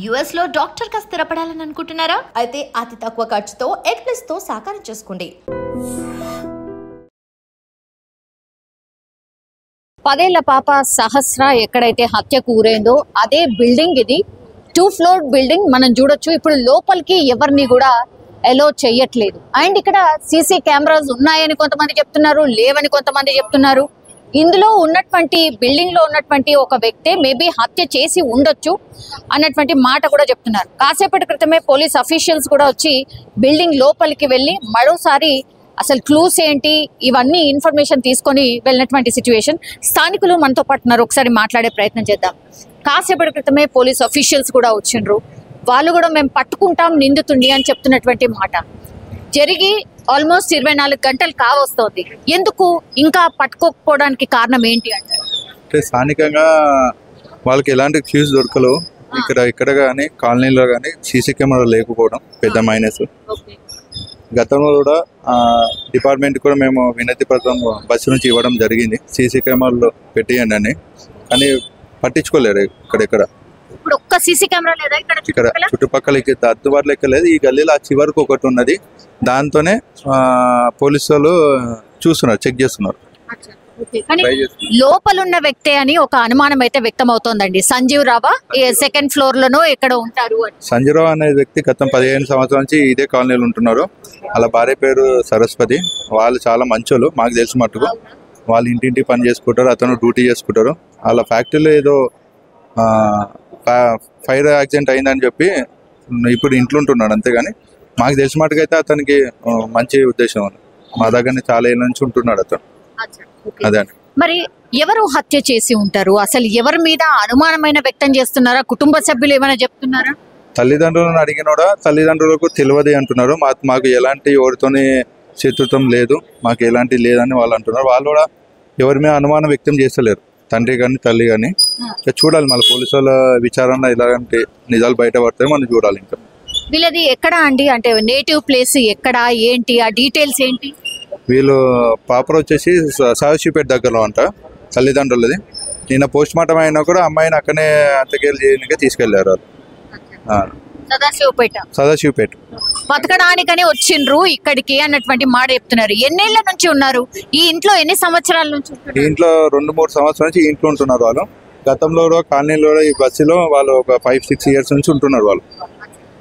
US లో doctor గా స్థిరపడాలని అనుకుంటున్నారా? అయితే అతి తక్కువ ఖర్చుతో ఎగ్ప్లస్ తో సాకారం చేసుకోండి. 10 ఏళ్ల పాప సహస్ర ఎక్కడైతే హత్యకు గురైందో అదే బిల్డింగ్ ఇది. 2 ఫ్లోర్ బిల్డింగ్ మనం చూడొచ్చు. ఇప్పుడు లోపలికి ఎవరిని కూడా అలో చేయట్లేదు. అండ్ ఇక్కడ సీసీ కెమెరాస్ ఉన్నాయని కొంతమంది చెప్తున్నారు, లేవని కొంతమంది చెప్తున్నారు. ఇందులో ఉన్నటువంటి బిల్డింగ్ లో ఉన్నటువంటి ఒక వ్యక్తి మేబీ హత్య చేసి ఉండొచ్చు అన్నటువంటి మాట కూడా చెప్తున్నారు. కాసేపటి క్రితమే పోలీస్ అఫీషియల్స్ కూడా వచ్చి బిల్డింగ్ లోపలికి వెళ్ళి మరోసారి అసలు క్లూస్ ఏంటి ఇవన్నీ ఇన్ఫర్మేషన్ తీసుకొని వెళ్ళినటువంటి సిచ్యువేషన్. స్థానికులు మనతో పాటు ఉన్నారు, ఒకసారి మాట్లాడే ప్రయత్నం చేద్దాం. కాసేపటి క్రితమే పోలీస్ అఫీషియల్స్ కూడా వచ్చిండ్రు. వాళ్ళు కూడా మేము పట్టుకుంటాం నిందితుడిని అని చెప్తున్నటువంటి మాట. జరిగి ఆల్మోస్ట్ 24 గంటలు కావస్తోంది. ఎందుకు ఇంకా పట్టుకోకపోవడానికి కారణం ఏంటి అంటారు? అంటే స్థానికంగా వాళ్ళకి ఎలాంటి క్యూస్ దొరకలేవు. ఇక్కడ కానీ కాలనీలో కానీ సీసీ కెమెరా లేకపోవడం పెద్ద మైనస్. గతంలో కూడా డిపార్ట్మెంట్ కూడా మేము వినతి పత్రం బస్సు నుంచి ఇవ్వడం జరిగింది, సీసీ కెమెరాలో పెట్టియండి అని. కానీ పట్టించుకోలేరు. ఇక్కడ ఇప్పుడు ఒక్క సీసీ కెమెరా లేదా ఇక్కడ చుట్టుపక్కల అందుబాటులో ఎక్కలేదు. ఈ గల్లీలో ఆ చివరికి ఒకటి ఉన్నది, దాంతోనే పోలీసు వాళ్ళు చూస్తున్నారు, చెక్ చేస్తున్నారు. లోపలున్న వ్యక్తి అని ఒక అనుమానం అయితే వ్యక్తం అవుతోందండి. సంజీవ్ రావా సెకండ్ ఫ్లోర్ లోనో ఎక్కడ ఉంటారు? సంజీవ్ రావు అనే వ్యక్తి గతం 15 సంవత్సరాల నుంచి ఇదే కాలనీలో ఉంటున్నారు. వాళ్ళ భార్య పేరు సరస్వతి. వాళ్ళు చాలా మంచోళ్ళు, మాకు తెలిసి మట్టుకు. వాళ్ళు ఇంటింటి పని చేసుకుంటారు, అతను డ్యూటీ చేసుకుంటారు. వాళ్ళ ఫ్యాక్టరీలో ఏదో ఫైర్ యాక్సిడెంట్ అయిందని చెప్పి ఇప్పుడు ఇంట్లో ఉంటున్నాడు, అంతేగాని మాకు తెలిసిన మటుకైతే అతనికి మంచి ఉద్దేశం ఉంది. మా దగ్గర చాలా ఏళ్ళ నుంచి ఉంటున్నాడు అతను. అదే. మరి ఎవరు హత్య చేసి ఉంటారు? అసలు ఎవరి మీద అనుమానమైన వ్యక్తం చేస్తున్నారా? కుటుంబ సభ్యులు ఏమైనా చెప్తున్నారా? తల్లిదండ్రులను అడిగినోడా తల్లిదండ్రులకు తెలియదు అంటున్నారు. మాకు ఎలాంటి ఎవరితోని శత్రుత్వం లేదు, మాకు ఎలాంటి లేదని వాళ్ళు అంటున్నారు. వాళ్ళు కూడా ఎవరి మీద అనుమానం వ్యక్తం చేస్తలేరు, తండ్రి కానీ తల్లి కానీ. చూడాలి మళ్ళీ పోలీసు వాళ్ళ విచారణ ఇలాంటి నిజాలు బయటపడతాయి, మనం చూడాలి. ఇంకా వీళ్ళది ఎక్కడ అండి? అంటే నేటివ్ ప్లేస్ ఎక్కడ, ఏంటి ఆ డీటెయిల్స్ ఏంటి? వీళ్ళు పాపర్ వచ్చేసి సదాశివపేట దగ్గరలో అంట తల్లిదండ్రులది. నిన్న పోస్ట్ మార్టం అయినా కూడా అమ్మాయిని అక్కడనే అంత్యక్రియలు చేయడానికి తీసుకెళ్లారు. సదాశివపేట బతకడానికని వచ్చిండ్రు ఇక్కడికి అన్నటువంటి మాట చెప్తున్నారు. ఎన్నేళ్ల నుంచి ఉన్నారు ఈ ఇంట్లో? ఎన్ని సంవత్సరాల నుంచి? ఈ ఇంట్లో 2-3 సంవత్సరాల నుంచి ఇంట్లో ఉంటున్నారు వాళ్ళు. గతంలో కాలనీలో ఈ బస్సులో వాళ్ళు ఒక 5-6 ఇయర్స్ నుంచి ఉంటున్నారు వాళ్ళు.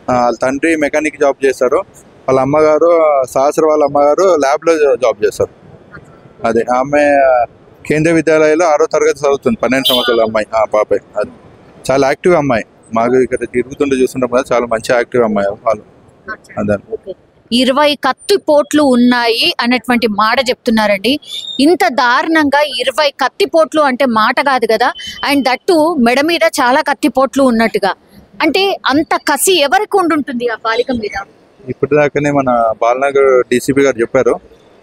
వాళ్ళ తండ్రి మెకానిక్ జాబ్ చేస్తారు. వాళ్ళ అమ్మగారు సహస్ర వాళ్ళ అమ్మగారు ల్యాబ్ లో జాబ్ చేస్తారు. అదే ఆమె కేంద్రీయ విద్యాలయంలో 6వ తరగతి చదువుతుంది, 12 సంవత్సరాల అమ్మాయి. పాప అది చాలా యాక్టివ్ అమ్మాయి. మాకు ఇక్కడ తిరుగుతుంటే చూస్తుంటాం కదా, చాలా మంచి యాక్టివ్ అమ్మాయి వాళ్ళు. అదే 20 కత్తిపోట్లు ఉన్నాయి అన్నటువంటి మాట చెప్తున్నారండి. ఇంత దారుణంగా 20 కత్తిపోట్లు అంటే మాట కాదు కదా. అండ్ దట్టు మెడ మీద చాలా కత్తిపోట్లు ఉన్నట్టుగా. అంటే అంత కసి ఎవరికి ఉండుంటుంది ఆ బాలిక మీద? ఇప్పటిదాకానే మన బాలనగర్ డీసీపీ గారు చెప్పారు,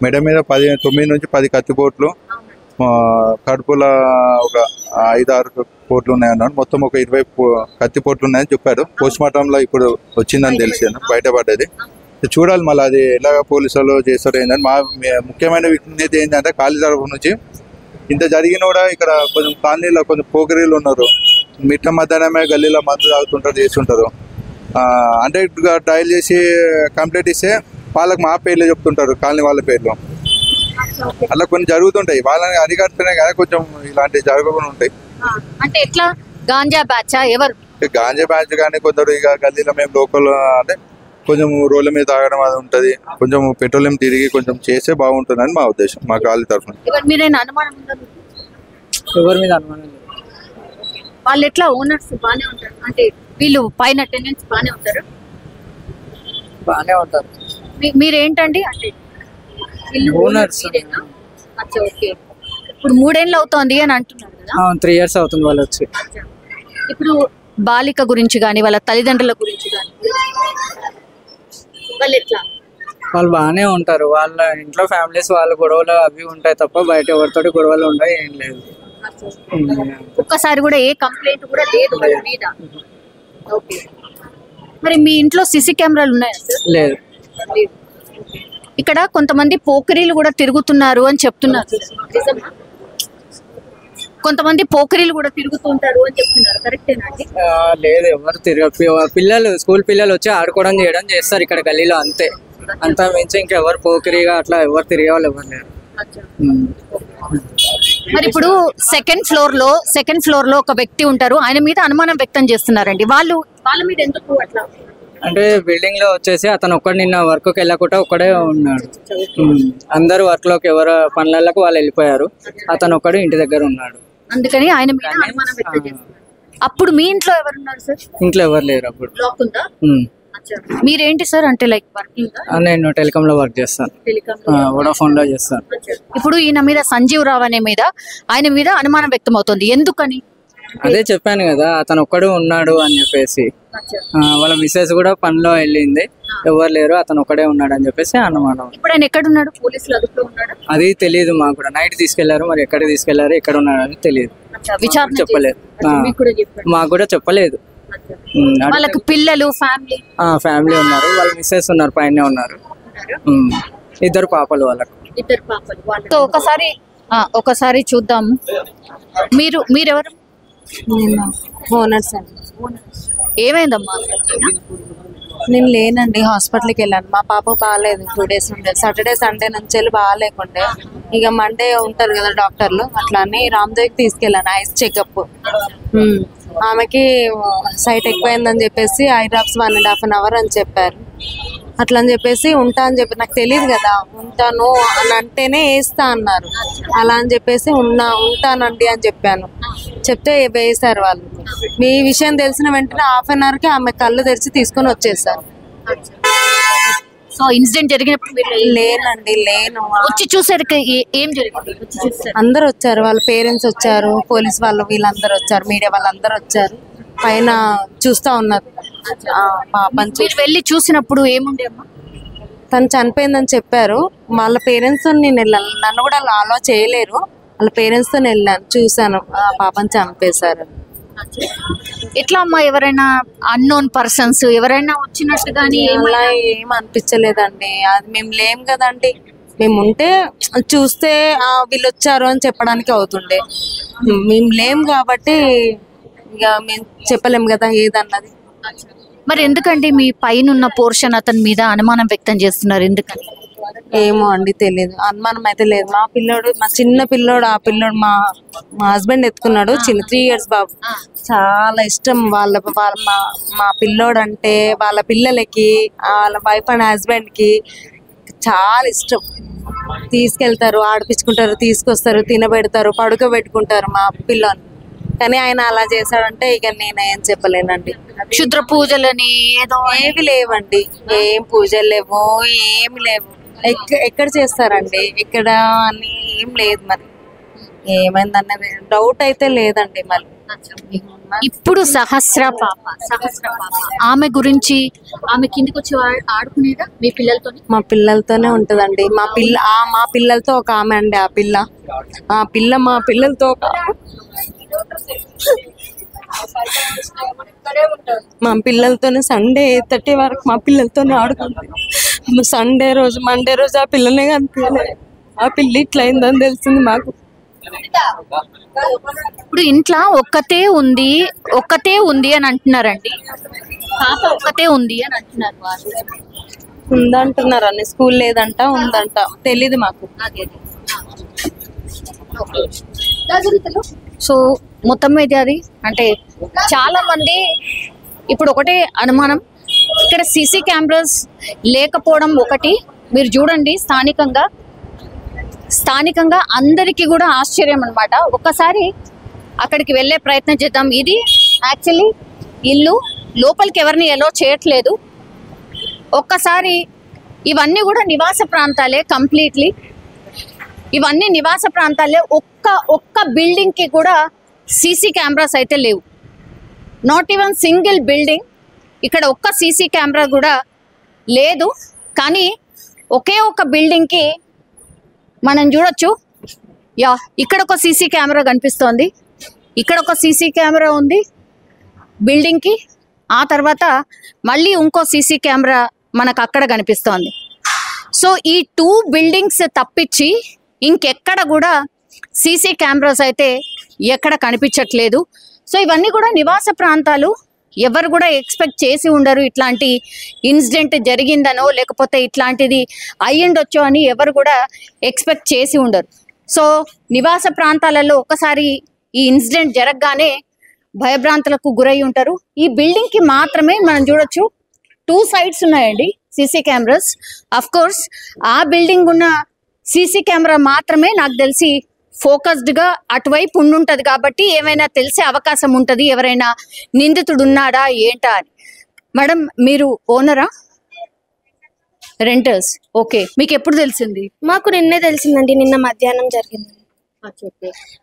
మెడ మీద 9 నుంచి 10 కత్తిపోట్లు, కడుపుల ఒక 5-6 పోట్లు ఉన్నాయన్నాడు. మొత్తం ఒక 20 కత్తిపోట్లు ఉన్నాయని చెప్పారు. పోస్ట్ మార్టంలో ఇప్పుడు వచ్చిందని తెలిసాను, బయటపడ్డది. చూడాలి మళ్ళీ అది ఎలాగ పోలీసు వాళ్ళు చేస్తారు ఏంటంటే. మా ముఖ్యమైన విజ్ఞప్తి ఏంటంటే కాలనీ తరఫు నుంచి ఇంత జరిగిన కూడా ఇక్కడ కొంచెం కాలనీలో కొంచెం పోకరీలు ఉన్నారు. మిట్ట మధ్యాహ్నమే గల్లీలో మందు తాగుతుంటారు, చేస్తుంటారు. అంటే డయల్ చేసి కంప్లైంట్ ఇస్తే వాళ్ళకి మా పేర్లు చెప్తుంటారు, కాలనీ వాళ్ళ పేర్లు. అలా కొన్ని జరుగుతుంటాయి. వాళ్ళని అరికడుతున్నాయి కదా, కొంచెం ఇలాంటివి జరగకుండా ఉంటాయి. అంటే ఎట్లా గాంజా బ్యాచ్ ఎవరు? గాంజా బ్యాచ్ కానీ కొందరు ఇక గల్లీలో మేము లోకల్ అంటే కొంచెం రోడ్ల మీద తాగడం అది ఉంటుంది. కొంచెం పెట్రోలియం తిరిగి కొంచెం చేస్తే బాగుంటుందని మా ఉద్దేశం, మా కాలనీ తరఫున. ఎవరి మీద అనుమానం? వాళ్ళు ఎట్లా ఓనర్స్ బాగానే ఉంటారు? అంటే వీళ్ళు పైన టెనెంట్స్ బాగానే ఉంటారు? బాగానే ఉంటారు. మీరేంటండి? అంటే ఓనర్స్. ఓకే. ఇప్పుడు 3 ఏళ్ళు అవుతోంది అని అంటున్నారు కదా? 3 years అవుతుంది వాళ్ళు వచ్చి. ఇప్పుడు బాలిక గురించి కానీ వాళ్ళ తల్లిదండ్రుల గురించి కానీ వాళ్ళు ఎట్లా? వాళ్ళు బాగానే ఉంటారు. వాళ్ళ ఇంట్లో ఫ్యామిలీస్ వాళ్ళ గొడవలు అవి ఉంటాయి తప్ప బయట ఎవరితోటి గొడవలు ఉంటాయి ఏం లేదు. ఒక్కసారి కూడా ఏ కంప్లైంట్ కూడా లేదు వాళ్ళ మీద. ఓకే. మరి మీ ఇంట్లో సీసీ కెమెరాలు ఉన్నాయా? లేదు. ఇక్కడ కొంతమంది పోకరీలు కూడా తిరుగుతున్నారు అని చెప్తున్నారు. కొంతమంది పోకరీలు కూడా తిరుగుతుంటారు అని చెప్తున్నారు, కరెక్టేనా అండి? లేదు, ఎవరు పిల్లలు స్కూల్ పిల్లలు వచ్చి ఆడుకోవడం చేయడం చేస్తారు ఇక్కడ గల్లీలో, అంతే. అంతా మించి ఇంకెవరు పోకరిగా అట్లా ఎవరు తిరిగే వాళ్ళు ఎవరు లేరు. మరి ఇప్పుడు సెకండ్ ఫ్లోర్ లో ఒక వ్యక్తి ఉంటారు, ఆయన మీద అనుమానం వ్యక్తం చేస్తున్నారండి. వాళ్ళ మీద ఎందుకు అట్లా అంటే బిల్డింగ్ లో వచ్చేసి అతను ఒక్కడు నిన్న వర్క్ కి వెళ్ళకుండా ఒక్కడే ఉన్నాడు. అందరు వర్క్ లోకి ఎవరు పనులకు వాళ్ళు వెళ్ళిపోయారు, అతను ఒక్కడు ఇంటి దగ్గర ఉన్నాడు. అందుకని ఆయన మీద అనుమానం వ్యక్తం చేస్తున్నారు. అప్పుడు మీ ఇంట్లో ఎవరు ఉన్నారు సార్? ఇంట్లో ఎవరు లేరు అప్పుడు. లాక్ ఉందా? మీరేంటి సార్ అంటే లైక్ వర్కింగ్? నేను టెలికామ్ లో వర్క్ చేస్తాను, వోడాఫోన్ లో చేస్తాను. ఇప్పుడు ఈయన మీద సంజీవ్ రావు ఆయన మీద అనుమానం వ్యక్తం అవుతుంది, ఎందుకని? అదే చెప్పాను కదా, అతను ఒక్కడు ఉన్నాడు అని చెప్పేసి. వాళ్ళ మిస్సెస్ కూడా పనిలో వెళ్ళింది, ఎవరు లేరు, అతను ఒక్కడే ఉన్నాడు అని చెప్పేసి అనుమానం. ఇప్పుడు ఆయన ఎక్కడ ఉన్నాడు? పోలీసులు అదుపులో ఉన్నాడు? అది తెలియదు మాకు కూడా. నైట్ తీసుకెళ్లారు, మరి ఎక్కడ తీసుకెళ్లారు, ఎక్కడ ఉన్నాడు అని తెలియదు, చెప్పలేదు. మాకు కూడా చెప్పలేదు. వాళ్ళకి పిల్లలు ఫ్యామిలీ ఉన్నారు, వాళ్ళ మిస్సెస్ ఉన్నారు, పైన ఉన్నారు, 2 పాపలు వాళ్ళకు. సో ఒకసారి చూద్దాం. మీరెవరు? ఓనర్స్ అండి. ఏమైందమ్మా? నేను లేనండి, హాస్పిటల్కి వెళ్ళాను. మా పాప బాగాలేదు, 2 days ఉండే. సాటర్డే సండే నుంచి వెళ్ళి బాగాలేకుండే. ఇక మండే ఉంటారు కదా డాక్టర్లు, అట్లా అని రామ్దేవ్కి తీసుకెళ్ళాను ఐస్ చెకప్. ఆమెకి సైట్ ఎక్కువైందని చెప్పేసి ఐ డ్రాప్స్ 1.5 hours అని చెప్పారు. అట్లా అని చెప్పేసి ఉంటా అని చెప్పి, నాకు తెలియదు కదా, ఉంటాను అని అంటేనే వేస్తా అన్నారు. అలా అని చెప్పేసి ఉంటానండి అని చెప్పాను. చెప్తే వేసారు వాళ్ళు. మీ విషయం తెలిసిన వెంటనే 1/2 hourకి ఆమె కళ్ళు తెరిచి తీసుకొని వచ్చేసారు. సో ఇన్సిడెంట్ జరిగినప్పుడు లేనండి, లేను. వచ్చి చూసారు ఏం జరిగింది? అందరు వచ్చారు, వాళ్ళ పేరెంట్స్ వచ్చారు, పోలీస్ వాళ్ళు, వీళ్ళందరూ వచ్చారు, మీడియా వాళ్ళందరూ వచ్చారు, పైన చూస్తా ఉన్నారు. పాపని వెళ్ళి చూసినప్పుడు ఏముండే అమ్మా? తను చనిపోయిందని చెప్పారు. వాళ్ళ పేరెంట్స్ నేను వెళ్ళాను, నన్ను కూడా అలా చేయలేరు. వాళ్ళ పేరెంట్స్ తో వెళ్ళాను, చూసాను, పాపని చంపేశారు. ఎట్లా అమ్మా? ఎవరైనా అన్నోన్ పర్సన్స్ ఎవరైనా వచ్చినట్టు కానీ అలా ఏం అనిపించలేదండి. అది మేము లేం కదండి, మేము ఉంటే చూస్తే వీళ్ళు వచ్చారు అని చెప్పడానికి అవుతుండే. మేము లేం కాబట్టి ఇక మేము చెప్పలేము కదా ఏదన్నది. మరి ఎందుకండి మీ పైన పోర్షన్ అతని మీద అనుమానం వ్యక్తం చేస్తున్నారు, ఎందుకని? ఏమో అండి, తెలియదు. అనుమానం అయితే లేదు. మా పిల్లోడు, మా చిన్న పిల్లోడు, ఆ పిల్లోడు మా హస్బెండ్ ఎత్తుకున్నాడు, చిన్న 3 years బాబు. చాలా ఇష్టం మా పిల్లోడు అంటే. వాళ్ళ పిల్లలకి, వాళ్ళ వైఫ్ అండ్ హస్బెండ్ కి చాలా ఇష్టం. తీసుకెళ్తారు, ఆడిపించుకుంటారు, తీసుకొస్తారు, తినబెడతారు, పడుకోబెట్టుకుంటారు మా పిల్లోని. కానీ ఆయన అలా చేశాడంటే ఇక నేను ఏం చెప్పలేనండి. క్షుద్ర పూజలని ఏదో ఏవి లేవండి, ఏం పూజలు లేవు, ఏమి లేవు. ఎక్కడ చేస్తారండి, ఎక్కడ అని ఏం లేదు. మరి ఏమైందన్నది డౌట్ అయితే లేదండి. మరి ఇప్పుడు సహస్ర పాప ఆమె గురించి, ఆమె కిందికి వచ్చి ఆడుకునేదా మీ పిల్లలతో? మా పిల్లలతోనే ఉంటదండి. మా పిల్లలతో ఒక ఆమె అండి. ఆ పిల్ల మా పిల్లలతో మా పిల్లలతోనే సండే 8:30 వరకు మా పిల్లలతోనే ఆడుకుంటాం. సండే రోజు, మండే రోజు ఆ పిల్లనే కనిపించలేదు. ఆ పిల్ల ఇట్లా అయిందని తెలిసింది మాకు. ఇప్పుడు ఇంట్లో ఒక్కతే ఉంది అని అంటున్నారండి. పాప ఒక్కతే ఉంది అని అంటున్నారు. ఉందంటున్నారు అన్ని. స్కూల్ లేదంట, ఉందంట, తెలీదు మాకు. సో మొత్తం మీద అది అంటే చాలా మంది ఇప్పుడు ఒకటే అనుమానం, ఇక్కడ సీసీ కెమెరాస్ లేకపోవడం ఒకటి. మీరు చూడండి, స్థానికంగా అందరికీ కూడా ఆశ్చర్యం అన్నమాట. ఒక్కసారి అక్కడికి వెళ్ళే ప్రయత్నం చేద్దాం. ఇది యాక్చువల్లీ ఇల్లు, లోపలికి ఎవరిని ఎలో చేయట్లేదు. ఒక్కసారి ఇవన్నీ కూడా నివాస ప్రాంతాలే, కంప్లీట్లీ ఇవన్నీ నివాస ప్రాంతాలే. ఒక్క బిల్డింగ్కి కూడా సీసీ కెమెరాస్ అయితే లేవు. నాట్ ఈవెన్ సింగిల్ బిల్డింగ్, ఇక్కడ ఒక్క సీసీ కెమెరా కూడా లేదు. కానీ ఒకే ఒక బిల్డింగ్కి మనం చూడొచ్చు, ఇక్కడ ఒక సీసీ కెమెరా కనిపిస్తోంది, ఇక్కడ ఒక సీసీ కెమెరా ఉంది బిల్డింగ్కి. ఆ తర్వాత మళ్ళీ ఇంకో సీసీ కెమెరా మనకు అక్కడ కనిపిస్తోంది. సో ఈ 2 బిల్డింగ్స్ తప్పించి ఇంకెక్కడ కూడా సీసీ కెమెరాస్ అయితే ఎక్కడ కనిపించట్లేదు. సో ఇవన్నీ కూడా నివాస ప్రాంతాలు. ఎవరు కూడా ఎక్స్పెక్ట్ చేసి ఉండరు ఇట్లాంటి ఇన్సిడెంట్ జరిగిందనో లేకపోతే ఇట్లాంటిది అయ్యిండొచ్చో అని ఎవరు కూడా ఎక్స్పెక్ట్ చేసి ఉండరు. సో నివాస ప్రాంతాలలో ఒకసారి ఈ ఇన్సిడెంట్ జరగగానే భయభ్రాంతులకు గురై ఉంటారు. ఈ బిల్డింగ్ కి మాత్రమే మనం చూడొచ్చు 2 sides ఉన్నాయండి సీసీ కెమెరాస్. అఫ్ కోర్స్ ఆ బిల్డింగ్ ఉన్న సీసీ కెమెరా మాత్రమే నాకు తెలిసి ఫోకస్డ్ గా అటువైపు ఉండుంటది కాబట్టి ఏమైనా తెలిసే అవకాశం ఉంటది, ఎవరైనా నిందితుడు ఉన్నాడా ఏంటా అని. మేడం మీరు ఓనరా రెంటర్స్? ఓకే, మీకు ఎప్పుడు తెలిసింది? మాకు నిన్నే తెలిసిందండి, నిన్న మధ్యాహ్నం జరిగింది.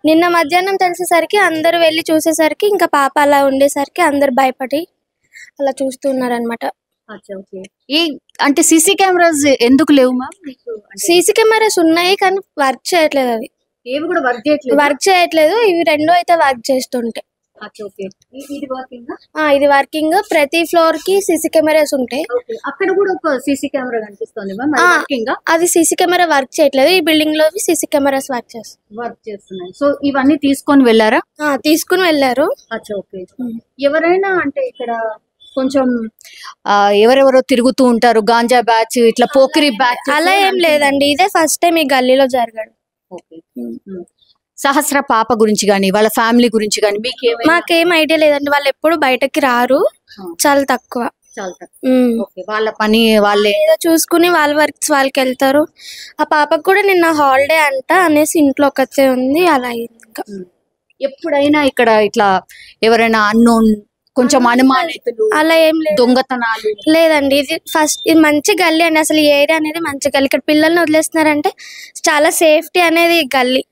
నిన్న మధ్యాహ్నం తెలిసేసరికి అందరూ వెళ్ళి చూసేసరికి ఇంకా పాప అలా ఉండేసరికి అందరు భయపడి అలా చూస్తున్నారనమాట. ఈ అంటే సీసీ కెమెరాస్ ఎందుకు లేవు మ్యామ్? సీసీ కెమెరాస్ ఉన్నాయి కానీ వర్క్ చేయట్లేదు. అవి ఏవి కూడా వర్క్ చేయట్లేదు. ఇవి రెండు అయితే వర్క్ చేస్తుంటాయి. ఇది వర్కింగ్. ప్రతి ఫ్లోర్ కి సీసీ కెమెరాస్ ఉంటాయి. అక్కడ కూడా ఒక సీసీ కెమెరా కనిపిస్తుంది. అది సీసీ కెమెరా వర్క్ చేయట్లేదు. ఈ బిల్డింగ్ లో సీసీ కెమెరాస్ వర్క్ చేస్తున్నాయి. సో ఇవన్నీ తీసుకొని వెళ్ళారా? తీసుకుని వెళ్ళారు. ఎవరైనా అంటే ఇక్కడ కొంచెం ఎవరెవరో తిరుగుతూ ఉంటారు, గాంజా బ్యాచ్, ఇట్లా పోకిరి బ్యాచ్, అలా ఏం లేదండి. ఇదే ఫస్ట్ టైం ఈ గల్లీలో జరగడం. సహస్ర పాప గురించి గానీ వాళ్ళ ఫ్యామిలీ గురించి గానీ మాకేం ఐడియా లేదండి. వాళ్ళు ఎప్పుడు బయటకి రారు, చాలా తక్కువ. వాళ్ళ పని వాళ్ళే చూసుకుని వాళ్ళ వర్క్స్ వాళ్ళకి వెళ్తారు. ఆ పాపకు కూడా నిన్న హాలిడే అంట అనేసి ఇంట్లో ఒకతే ఉంది. అలా ఇంకా ఎప్పుడైనా ఇక్కడ ఇట్లా ఎవరైనా అన్నోన్ కొంచెం అనుమానితులు అలా ఏం లేదు, దొంగతనాలు లేదండి. ఇది మంచి గల్లీ అండి. అసలు ఈ ఏరియా అనేది మంచి గల్లీ. ఇక్కడ పిల్లల్ని వదిలేస్తున్నారంటే చాలా సేఫ్టీ అనేది గల్లీ.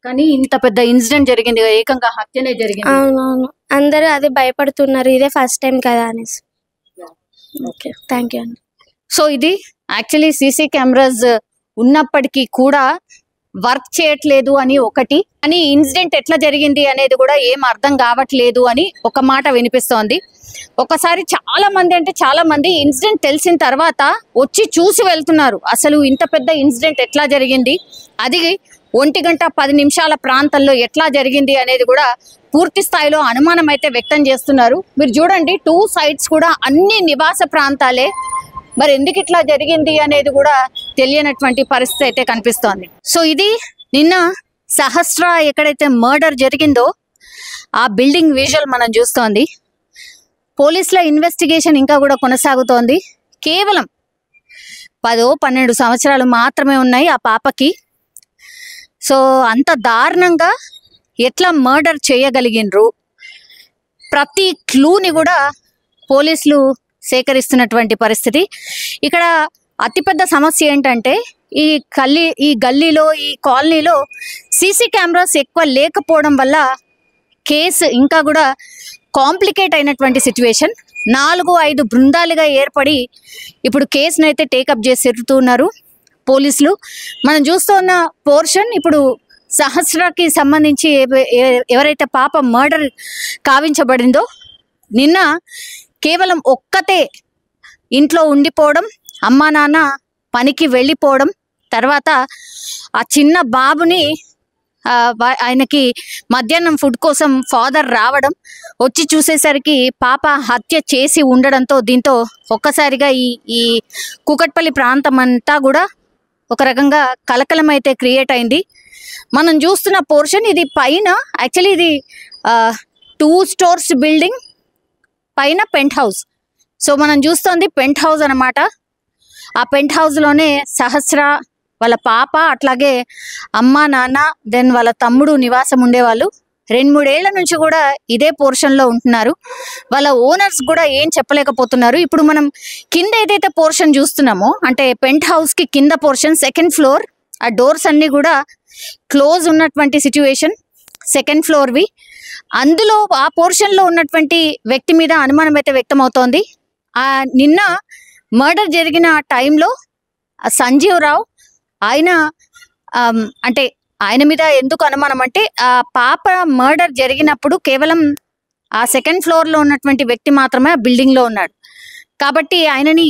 కానీ ఇంత పెద్ద ఇన్సిడెంట్ జరిగింది, ఏకంగా హత్యనే జరిగింది. అవునవును, అందరూ అదే భయపడుతున్నారు. ఇదే ఫస్ట్ టైం కదా అనేసి. ఓకే, థ్యాంక్ యూ అండి. సో ఇది యాక్చువల్లీ సీసీ కెమెరాస్ ఉన్నప్పటికీ కూడా వర్క్ చేయట్లేదు అని ఒకటి, అని ఇన్సిడెంట్ ఎట్లా జరిగింది అనేది కూడా ఏం అర్థం కావట్లేదు అని ఒక మాట వినిపిస్తోంది. ఒకసారి చాలా మంది ఇన్సిడెంట్ తెలిసిన తర్వాత వచ్చి చూసి వెళ్తున్నారు. అసలు ఇంత పెద్ద ఇన్సిడెంట్ ఎట్లా జరిగింది, అది 1:10 ప్రాంతంలో ఎట్లా జరిగింది అనేది కూడా పూర్తి స్థాయిలో అనుమానం అయితే వ్యక్తం చేస్తున్నారు. మీరు చూడండి 2 sides కూడా అన్ని నివాస ప్రాంతాలే. మరి ఎందుకు ఇట్లా జరిగింది అనేది కూడా తెలియనటువంటి పరిస్థితి అయితే కనిపిస్తోంది. సో ఇది నిన్న సహస్ర ఎక్కడైతే మర్డర్ జరిగిందో ఆ బిల్డింగ్ విజువల్ మనం చూస్తోంది. పోలీసుల ఇన్వెస్టిగేషన్ ఇంకా కూడా కొనసాగుతోంది. కేవలం 10-12 సంవత్సరాలు మాత్రమే ఉన్నాయి ఆ పాపకి. సో అంత దారుణంగా ఎట్లా మర్డర్ చేయగలిగినరు, ప్రతి క్లూని కూడా పోలీసులు సేకరిస్తున్నటువంటి పరిస్థితి. ఇక్కడ అతిపెద్ద సమస్య ఏంటంటే ఈ గల్లీలో ఈ కాలనీలో సీసీ కెమెరాస్ ఎక్కువ లేకపోవడం వల్ల కేసు ఇంకా కూడా కాంప్లికేట్ అయినటువంటి సిచ్యువేషన్. 4-5 బృందాలుగా ఏర్పడి ఇప్పుడు కేసును అయితే టేకప్ చేసి తిరుగుతున్నారు పోలీసులు. మనం చూస్తున్న పోర్షన్ ఇప్పుడు సహస్రకి సంబంధించి ఎవరైతే పాప మర్డర్ కావించబడిందో నిన్న కేవలం ఒక్కతే ఇంట్లో ఉండిపోవడం, అమ్మా నాన్న పనికి వెళ్ళిపోవడం, తర్వాత ఆ చిన్న బాబుని ఆయనకి మధ్యాహ్నం ఫుడ్ కోసం ఫాదర్ రావడం, వచ్చి చూసేసరికి పాప హత్య చేసి ఉండడంతో దీంతో ఒక్కసారిగా ఈ కూకట్పల్లి ప్రాంతం అంతా కూడా ఒక రకంగా కలకలం అయితే క్రియేట్ అయింది. మనం చూస్తున్న పోర్షన్ ఇది పైన యాక్చువల్లీ ఇది 2 stories బిల్డింగ్, పైన పెంట్ హౌస్. సో మనం చూస్తుంది పెంట్ హౌస్ అనమాట. ఆ పెంట్ హౌస్లోనే సహస్ర వాళ్ళ పాప అట్లాగే అమ్మ నాన్న దెన్ వాళ్ళ తమ్ముడు నివాసం ఉండేవాళ్ళు. 2-3 ఏళ్ల నుంచి కూడా ఇదే పోర్షన్లో ఉంటున్నారు. వాళ్ళ ఓనర్స్ కూడా ఏం చెప్పలేకపోతున్నారు. ఇప్పుడు మనం కింద ఏదైతే పోర్షన్ చూస్తున్నామో అంటే పెంట్ హౌస్కి కింద పోర్షన్ 2nd floor, ఆ డోర్స్ అన్నీ కూడా క్లోజ్ ఉన్నటువంటి సిచ్యువేషన్ 2nd floorవి. అందులో ఆ పోర్షన్లో ఉన్నటువంటి వ్యక్తి మీద అనుమానం అయితే వ్యక్తం అవుతోంది. నిన్న మర్డర్ జరిగిన టైంలో సంజీవ్ రావు ఆయన అంటే ఆయన మీద ఎందుకు అనుమానం అంటే ఆ పాప మర్డర్ జరిగినప్పుడు కేవలం ఆ 2nd floorలో ఉన్నటువంటి వ్యక్తి మాత్రమే ఆ బిల్డింగ్లో ఉన్నాడు. కాబట్టి ఆయనని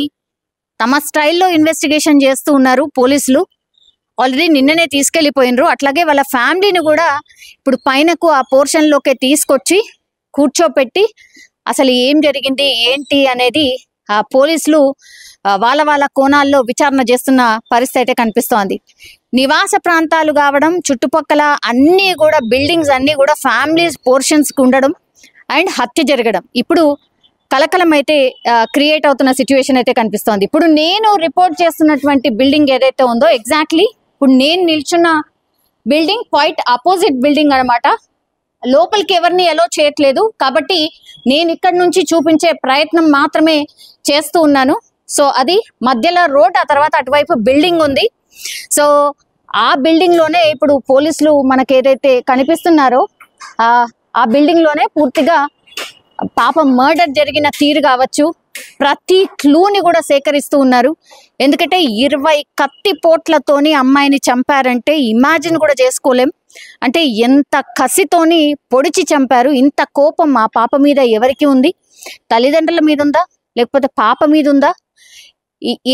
తమ స్టైల్లో ఇన్వెస్టిగేషన్ చేస్తూ ఉన్నారు పోలీసులు. ఆల్రెడీ నిన్ననే తీసుకెళ్ళిపోయినరు. అట్లాగే వాళ్ళ ఫ్యామిలీని కూడా ఇప్పుడు పైనకు ఆ పోర్షన్లోకి తీసుకొచ్చి కూర్చోపెట్టి అసలు ఏం జరిగింది ఏంటి అనేది పోలీసులు వాళ్ళ కోణాల్లో విచారణ చేస్తున్న పరిస్థితి అయితే కనిపిస్తోంది. నివాస ప్రాంతాలు కావడం, చుట్టుపక్కల అన్నీ కూడా బిల్డింగ్స్ అన్నీ కూడా ఫ్యామిలీస్ పోర్షన్స్కి ఉండడం అండ్ హత్య జరగడం ఇప్పుడు కలకలం అయితే క్రియేట్ అవుతున్న సిచ్యువేషన్ అయితే కనిపిస్తోంది. ఇప్పుడు నేను రిపోర్ట్ చేస్తున్నటువంటి బిల్డింగ్ ఏదైతే ఉందో ఎగ్జాక్ట్లీ ఇప్పుడు నేను నిల్చున్న బిల్డింగ్ క్వైట్ అపోజిట్ బిల్డింగ్ అనమాట. లోపలికి ఎవరిని ఎలో చేయట్లేదు కాబట్టి నేను ఇక్కడ నుంచి చూపించే ప్రయత్నం మాత్రమే చేస్తూ ఉన్నాను. సో అది మధ్యలో రోడ్, ఆ తర్వాత అటువైపు బిల్డింగ్ ఉంది. సో ఆ బిల్డింగ్ లోనే ఇప్పుడు పోలీసులు మనకి ఏదైతే కనిపిస్తున్నారో ఆ బిల్డింగ్ లోనే పూర్తిగా పాపం మర్డర్ జరిగిన తీరు కావచ్చు, ప్రతి క్లూని కూడా సేకరిస్తూ ఉన్నారు. ఎందుకంటే 20 కత్తి పోట్లతోని అమ్మాయిని చంపారంటే ఇమాజిన్ కూడా చేసుకోలేం. అంటే ఎంత కసితోని పొడిచి చంపారు. ఇంత కోపం ఆ పాప మీద ఎవరికి ఉంది? తల్లిదండ్రుల మీద ఉందా, లేకపోతే పాప మీద ఉందా?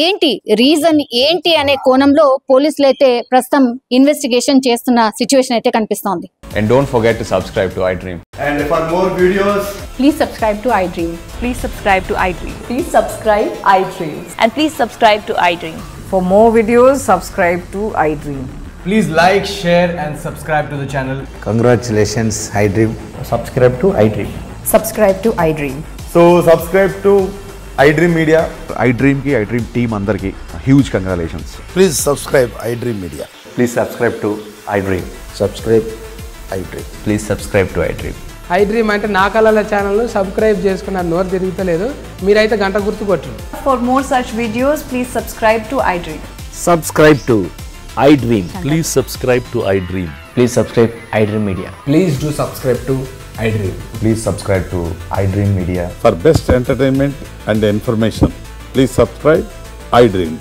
ఏంటి రీజన్ ఏంటి అనే కోణంలో పోలీసులు అయితే ప్రస్తుతం ఇన్వెస్టిగేషన్ చేస్తున్న సిచ్యువేషన్ అయితే కనిపిస్తోంది. And don't forget to subscribe to iDream. And for more videos, please subscribe to iDream. Please subscribe to iDream. Please subscribe iDream. And please subscribe to iDream. For more videos, subscribe to iDream. please like, share and subscribe to the channel. Congratulations, iDream. Subscribe to iDream. Subscribe to iDream. So subscribe to iDream Media. iDream ki iDream team andarki huge congratulations. Please subscribe iDream Media. Please subscribe to iDream. Subscribe iDream. Please subscribe to iDream. iDream అంటే నా కళల channel subscribe చేసుకున్నారు, నోరు తిరుగుతలేదు, మీరైతే గంట గుర్తు కొట్టండి. For more such videos, please subscribe to iDream. Subscribe to iDream. Please subscribe to iDream. Please subscribe iDream Media. Please do subscribe to iDream. Please subscribe to iDream Media. For best entertainment and information, please subscribe iDream.